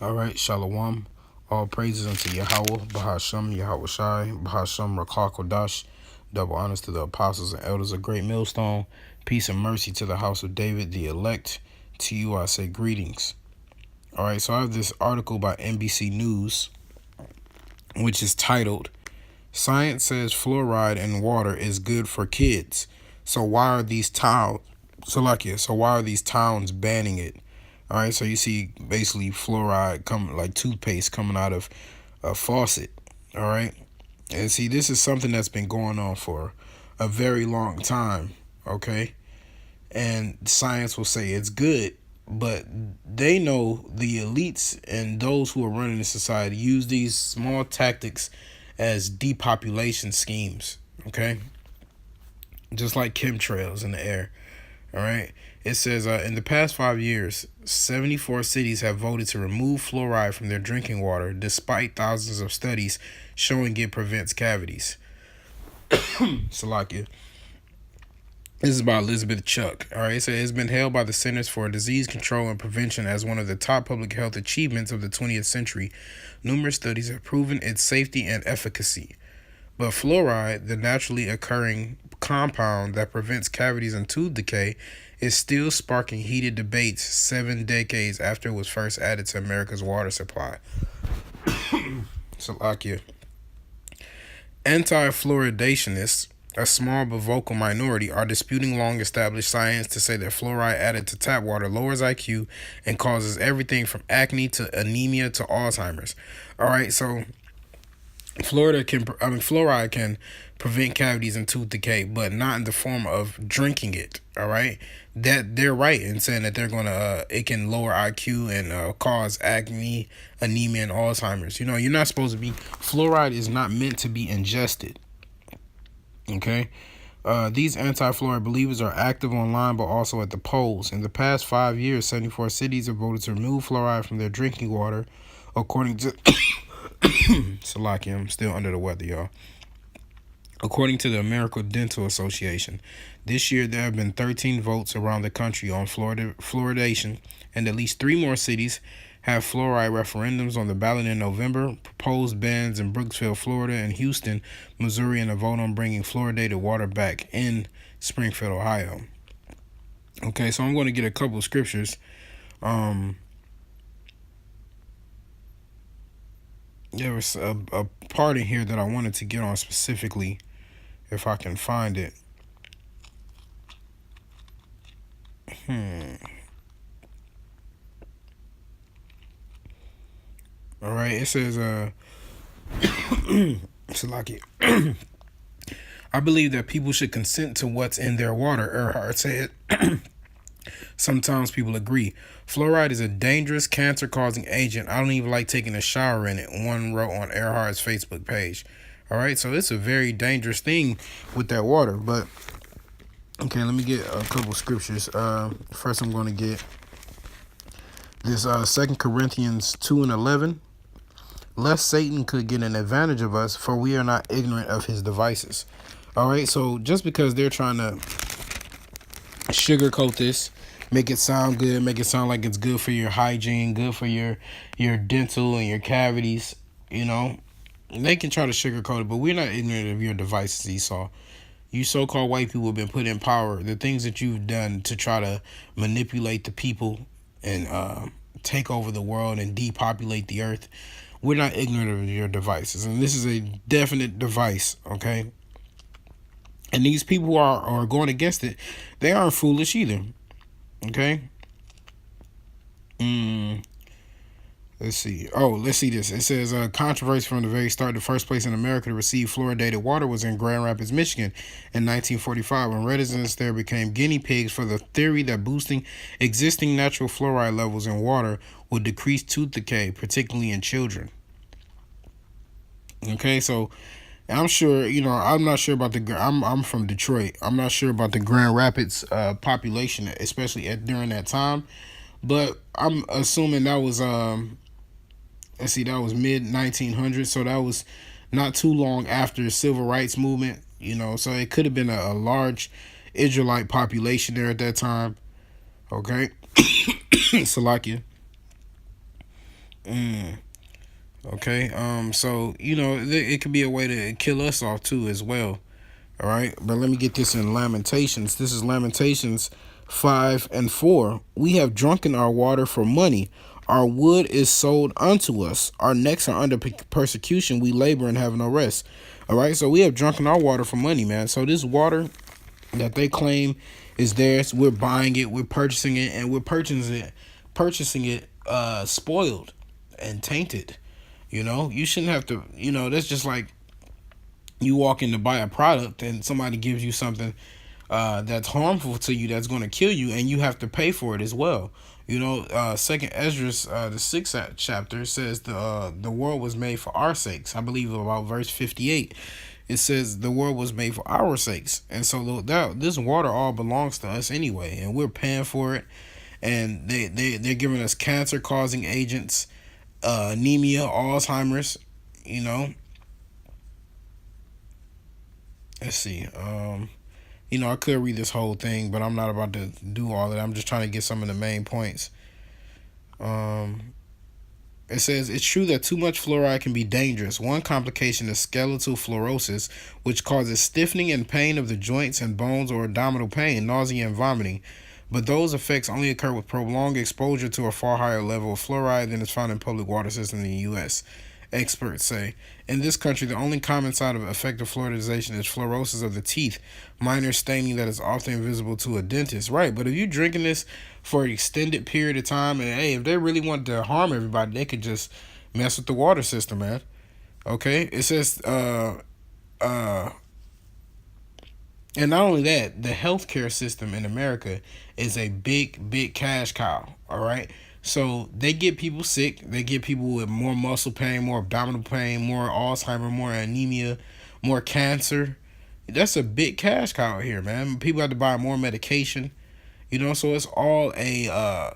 All right, Shalom. All praises unto Yahweh, Bahasham, Yahweh Shai, Bahasham, Rakah Kodash. Double honors to the apostles and elders of Great Millstone. Peace and mercy to the house of David, the elect. To you I say greetings. All right, so I have this article by NBC News, which is titled, Science Says Fluoride in Water is Good for Kids. So why are these towns, so why are these towns banning it? All right, so you see basically fluoride coming like toothpaste coming out of a faucet. All right, and see, this is something that's been going on for a very long time. Okay, and science will say it's good, but they know the elites and those who are running the society use these small tactics as depopulation schemes. Okay, just like chemtrails in the air. All right. It says in the past 5 years, 74 cities have voted to remove fluoride from their drinking water, despite thousands of studies showing it prevents cavities. Salakia. This is by Elizabeth Chuck. All right. So it's been hailed by the Centers for Disease Control and Prevention as one of the top public health achievements of the 20th century. Numerous studies have proven its safety and efficacy. But fluoride, the naturally occurring compound that prevents cavities and tooth decay, is still sparking heated debates 7 decades after it was first added to America's water supply. Salakia. Anti-fluoridationists, a small but vocal minority, are disputing long-established science to say that fluoride added to tap water lowers IQ and causes everything from acne to anemia to Alzheimer's. All right, so fluoride can prevent cavities and tooth decay, but not in the form of drinking it. All right, that they're right in saying that they're gonna it can lower IQ and cause acne, anemia, and Alzheimer's. You know, you're not supposed to be. Fluoride is not meant to be ingested. Okay. These anti-fluoride believers are active online, but also at the polls. In the past 5 years, 74 cities have voted to remove fluoride from their drinking water, according to Salakia, I'm still under the weather, y'all. According to the American Dental Association, this year there have been 13 votes around the country on fluoridation, and at least 3 more cities have fluoride referendums on the ballot in November. Proposed bans in Brooksville, Florida, and Houston, Missouri, and a vote on bringing fluoridated water back in Springfield, Ohio. Okay, so I'm going to get a couple of scriptures. There was a part in here that I wanted to get on specifically, if I can find it. All right, it says, Salaki. I believe that people should consent to what's in their water, Earhart said. Sometimes people agree. Fluoride is a dangerous cancer-causing agent. I don't even like taking a shower in it, one wrote on Earhart's Facebook page. All right, so it's a very dangerous thing with that water. But, okay, let me get a couple scriptures. First, I'm going to get this 2 Corinthians 2:11. Lest Satan could get an advantage of us, for we are not ignorant of his devices. All right, so just because they're trying to sugarcoat this, make it sound good, make it sound like it's good for your hygiene, good for your dental and your cavities, you know, they can try to sugarcoat it, but we're not ignorant of your devices, Esau. You so-called white people have been put in power. The things that you've done to try to manipulate the people and take over the world and depopulate the earth, we're not ignorant of your devices. And this is a definite device, okay? And these people who are going against it, they aren't foolish either. Okay. Let's see. Oh, let's see this. It says controversy from the very start. The first place in America to receive fluoridated water was in Grand Rapids, Michigan in 1945, when residents there became guinea pigs for the theory that boosting existing natural fluoride levels in water would decrease tooth decay, particularly in children. Okay, so I'm sure, you know, I'm not sure about I'm from Detroit. I'm not sure about the Grand Rapids population, especially during that time. But I'm assuming that was, let's see, that was mid-1900s. So that was not too long after the Civil Rights Movement, you know. So it could have been a large Israelite population there at that time. Okay. Salakia. Mm. Okay. So it could be a way to kill us off too as well. All right. But let me get this in Lamentations. This is Lamentations 5:4. We have drunken our water for money. Our wood is sold unto us. Our necks are under persecution. We labor and have no rest. All right. So we have drunken our water for money, man. So this water that they claim is theirs, we're buying it, we're purchasing it, and we're purchasing it spoiled and tainted. You shouldn't have to. That's just like you walk in to buy a product and somebody gives you something that's harmful to you, that's going to kill you, and you have to pay for it as well. Second Esdras, the sixth chapter says the world was made for our sakes. I believe about verse 58. It says the world was made for our sakes, and so this water all belongs to us anyway, and we're paying for it. And they're giving us cancer causing agents, anemia, Alzheimer's. You know, let's see. I could read this whole thing, but I'm not about to do all of it. I'm just trying to get some of the main points. Um, it says it's true that too much fluoride can be dangerous. One complication is skeletal fluorosis, which causes stiffening and pain of the joints and bones or abdominal pain, nausea, and vomiting. But those effects only occur with prolonged exposure to a far higher level of fluoride than is found in public water systems in the U.S. Experts say. In this country, the only common side of effective fluoridization is fluorosis of the teeth, minor staining that is often invisible to a dentist. Right, but if you're drinking this for an extended period of time, and hey, if they really want to harm everybody, they could just mess with the water system, man. Okay, it says, uh, and not only that, the healthcare system in America is a big, big cash cow. All right. So they get people sick. They get people with more muscle pain, more abdominal pain, more Alzheimer, more anemia, more cancer. That's a big cash cow here, man. People have to buy more medication. So it's all a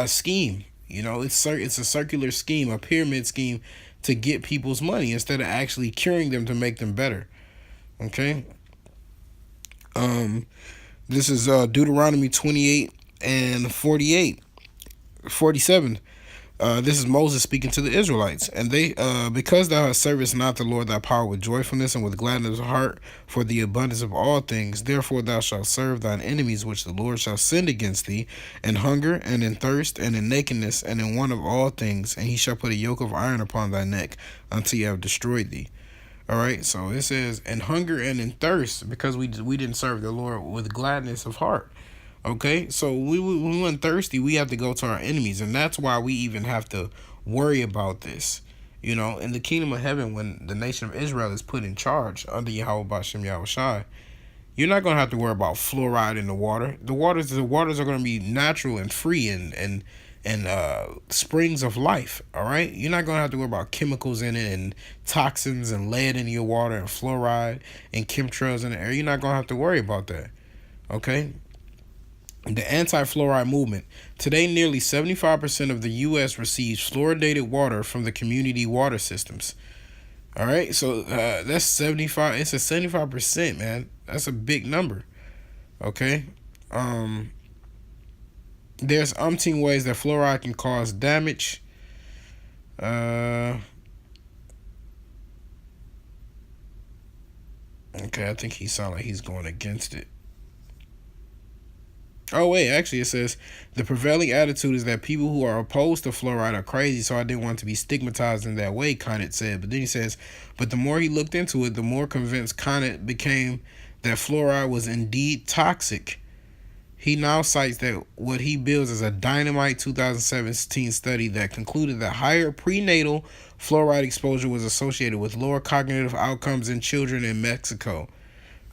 scheme. It's a circular scheme, a pyramid scheme to get people's money instead of actually curing them to make them better. Okay. Um, this is Deuteronomy 28 and 47. This is Moses speaking to the Israelites. And they, because thou hast servest not the Lord thy power with joyfulness and with gladness of heart for the abundance of all things, therefore thou shalt serve thine enemies which the Lord shall send against thee, in hunger and in thirst and in nakedness and in want of all things, and he shall put a yoke of iron upon thy neck until he have destroyed thee. All right, so it says, in hunger and in thirst, because we didn't serve the Lord with gladness of heart. Okay, so when we went thirsty, we have to go to our enemies, and that's why we even have to worry about this. In the kingdom of heaven, when the nation of Israel is put in charge under Yahweh Bashem Yahweh Shai, you're not gonna have to worry about fluoride in the water. The waters are gonna be natural and free and springs of life. All right, you're not gonna have to worry about chemicals in it and toxins and lead in your water and fluoride and chemtrails in the air. You're not gonna have to worry about that. Okay. The anti-fluoride movement. Today, nearly 75% of the U.S. receives fluoridated water from the community water systems. All right, so that's 75. It's a 75%, man. That's a big number. Okay. There's umpteen ways that fluoride can cause damage. Okay, I think he sounds like he's going against it. Oh wait, actually it says the prevailing attitude is that people who are opposed to fluoride are crazy, so I didn't want to be stigmatized in that way, Conant said. But then he says, but the more he looked into it, the more convinced Conant became that fluoride was indeed toxic. He now cites that what he bills as a dynamite 2017 study that concluded that higher prenatal fluoride exposure was associated with lower cognitive outcomes in children in Mexico.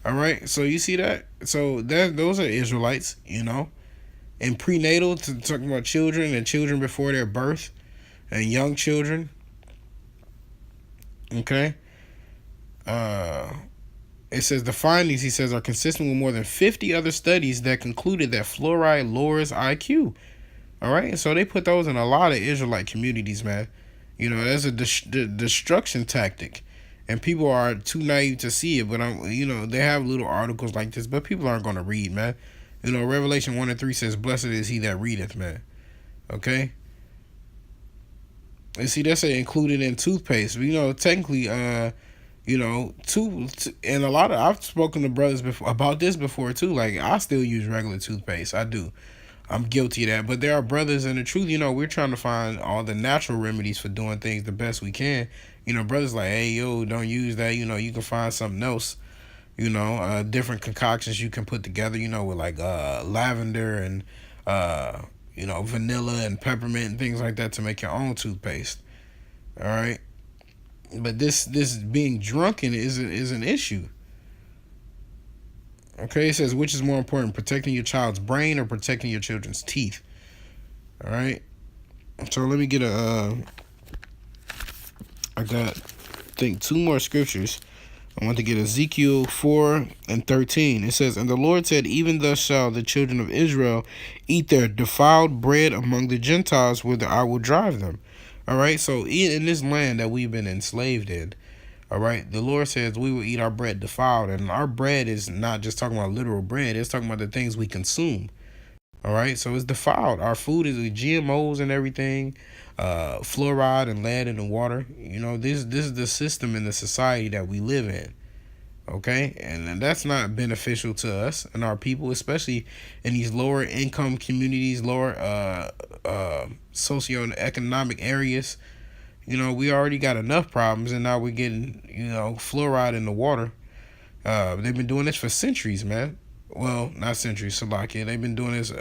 All right, so you see that? So those are Israelites, and prenatal, talking about children and children before their birth and young children. Okay. It says the findings, he says, are consistent with more than 50 other studies that concluded that fluoride lowers IQ. All right, so they put those in a lot of Israelite communities, man. That's a destruction tactic. And people are too naive to see it, but they have little articles like this, but people aren't going to read, man. Revelation 1 and 3 says, blessed is he that readeth, man. Okay? And see, that's included in toothpaste. But, technically, and a lot of I've spoken to brothers before about this before too. Like, I still use regular toothpaste. I do. I'm guilty of that. But there are brothers in the truth, we're trying to find all the natural remedies for doing things the best we can. Brothers like, hey, yo, don't use that. You can find something else. Different concoctions you can put together, with like lavender and vanilla and peppermint and things like that to make your own toothpaste. All right. But this being drunken is an issue. Okay, it says, which is more important, protecting your child's brain or protecting your children's teeth? All right. So let me get I got, I think, two more scriptures. I want to get Ezekiel 4:13. It says, and the Lord said, even thus shall the children of Israel eat their defiled bread among the Gentiles, whither I will drive them. All right, so in this land that we've been enslaved in, all right, the Lord says we will eat our bread defiled. And our bread is not just talking about literal bread, it's talking about the things we consume. All right, so it's defiled. Our food is with GMOs and everything, fluoride and lead in the water. This is the system in the society that we live in. Okay, and that's not beneficial to us and our people, especially in these lower income communities, lower socioeconomic areas. We already got enough problems, and now we're getting fluoride in the water. They've been doing this for centuries, man. Well, not centuries, Salakia. They've been doing this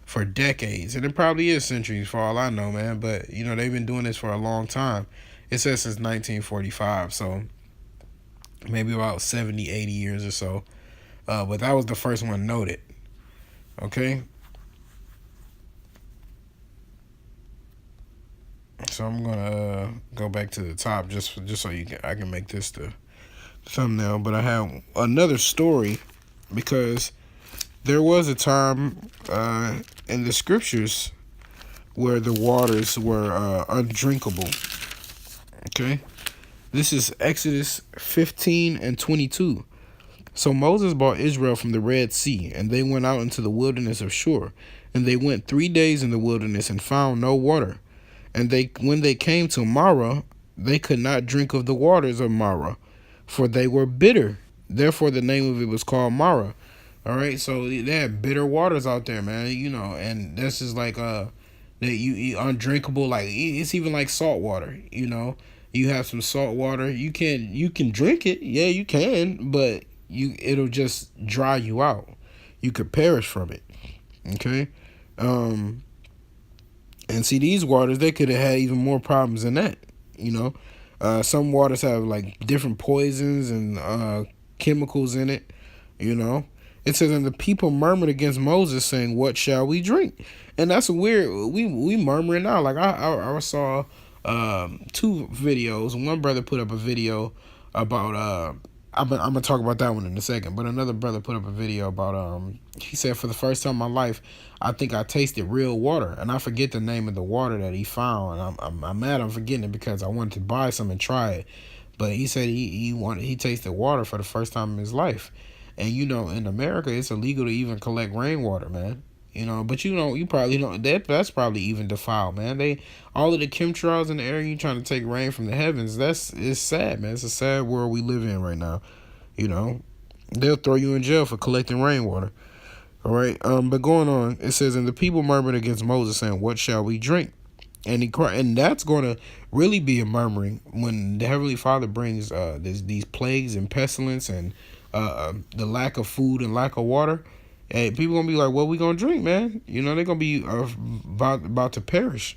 for decades, and it probably is centuries for all I know, man. But they've been doing this for a long time. It says since 1945, so maybe about 70, 80 years or so. But that was the first one noted. Okay. So I'm gonna go back to the top just so I can make this the thumbnail. But I have another story, because there was a time in the scriptures where the waters were undrinkable. Okay, this is Exodus 15:22. So Moses brought Israel from the Red Sea, and they went out into the wilderness of Shur, and they went 3 days in the wilderness and found no water. And when they came to Marah, they could not drink of the waters of Marah, for they were bitter. Therefore, the name of it was called Marah. All right, so they had bitter waters out there, man. And this is like that you eat undrinkable. Like, it's even like salt water. You have some salt water. You can drink it. Yeah, you can, but it'll just dry you out. You could perish from it. Okay. And see, these waters, they could have had even more problems than that. Some waters have like different poisons and chemicals in it. It says, and the people murmured against Moses, saying, what shall we drink? And that's weird. We murmuring now. Like, I saw two videos. One brother put up a video about I'm gonna talk about that one in a second. But another brother put up a video about he said, for the first time in my life, I think I tasted real water, and I forget the name of the water that he found. I'm mad I'm forgetting it, because I wanted to buy some and try it. But he said he tasted water for the first time in his life. And in America, it's illegal to even collect rainwater, man. But you probably don't. That's probably even defiled, man. All of the chemtrails in the air, you trying to take rain from the heavens. It's sad, man. It's a sad world we live in right now. They'll throw you in jail for collecting rainwater. All right. But going on, it says, and the people murmured against Moses, saying, what shall we drink? And he cried, and that's going to really be a murmuring when the Heavenly Father brings these plagues and pestilence and the lack of food and lack of water. Hey, people gonna be like, what we gonna drink, man? They're gonna be about to perish.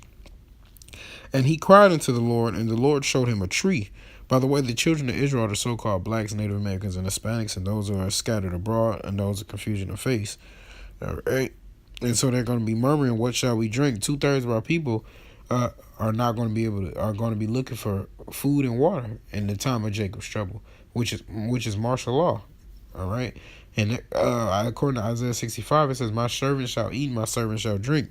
And he cried unto the Lord, and the Lord showed him a tree. By the way, the children of Israel are the so-called blacks, Native Americans, and Hispanics, and those who are scattered abroad, and those of confusion of face. All right. And so they're going to be murmuring, what shall we drink? 2/3 of our people are not going to be are going to be looking for food and water in the time of Jacob's trouble, which is martial law. All right. And according to Isaiah 65, it says, my servant shall eat, my servant shall drink.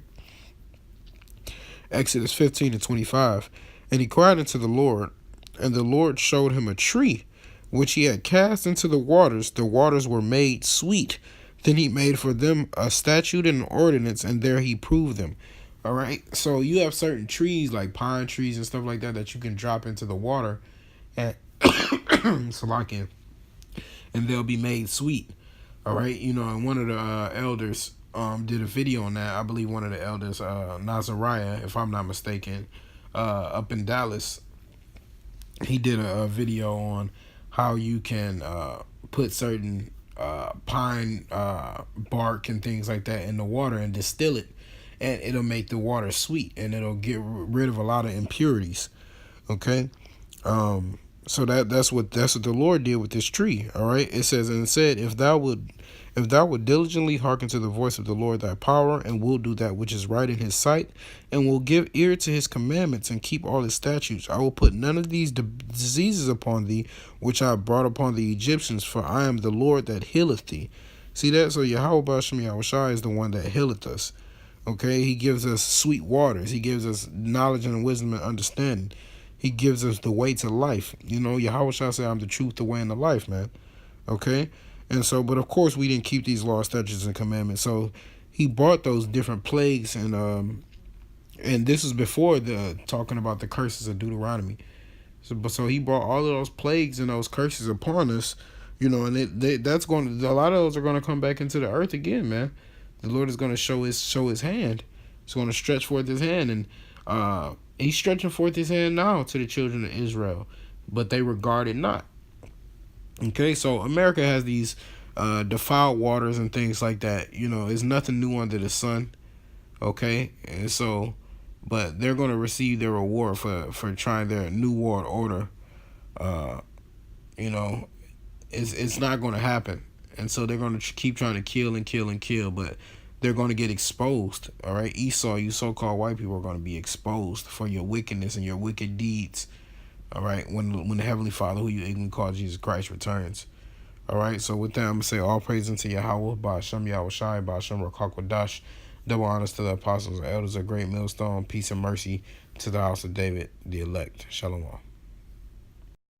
Exodus 15:25. And he cried unto the Lord, and the Lord showed him a tree, which he had cast into the waters. The waters were made sweet. Then he made for them a statute and an ordinance, and there he proved them. All right. So you have certain trees like pine trees and stuff like that that you can drop into the water and so like it, and they'll be made sweet. All right. You know, and one of the elders did a video on that. I believe one of the elders, Nazariah, if I'm not mistaken, up in Dallas, he did a video on how you can put certain pine bark and things like that in the water and distill it, and it'll make the water sweet and it'll get rid of a lot of impurities. Okay. So that's what the Lord did with this tree. All right. It says, and it said, if thou would diligently hearken to the voice of the Lord thy power, and will do that which is right in his sight, and will give ear to his commandments, and keep all his statutes, I will put none of these diseases upon thee, which I brought upon the Egyptians, for I am the Lord that healeth thee. See that? So Yahweh Bashem Yahushai is the one that healeth us. Okay, he gives us sweet waters. He gives us knowledge and wisdom and understanding. He gives us the way to life. You know, Yahweh shall say, I'm the truth, the way, and the life, man. Okay? And so, but of course, we didn't keep these laws, statutes, and commandments. So he brought those different plagues, and this is before the talking about the curses of Deuteronomy. So he brought all of those plagues and those curses upon us, you know, and that's going to, a lot of those are going to come back into the earth again, man. The Lord is going to show his hand. He's going to stretch forth his hand, and he's stretching forth his hand now to the children of Israel, but they regard it not. Okay, so America has these defiled waters and things like that. You know, it's nothing new under the sun. Okay, and so, but they're going to receive their reward for trying their new world order. You know, it's not going to happen, and so they're going to keep trying to kill and kill and kill, but they're going to get exposed. All right, Esau, you so-called white people are going to be exposed for your wickedness and your wicked deeds. All right, when the Heavenly Father, who you even call Jesus Christ, returns. All right, so with that, I'm going to say all praise unto Yahweh, Ba'ashem Yahushai, Ba'ashem Rakakwadash, double honors to the apostles and elders of great millstone, peace and mercy to the house of David, the elect. Shalom.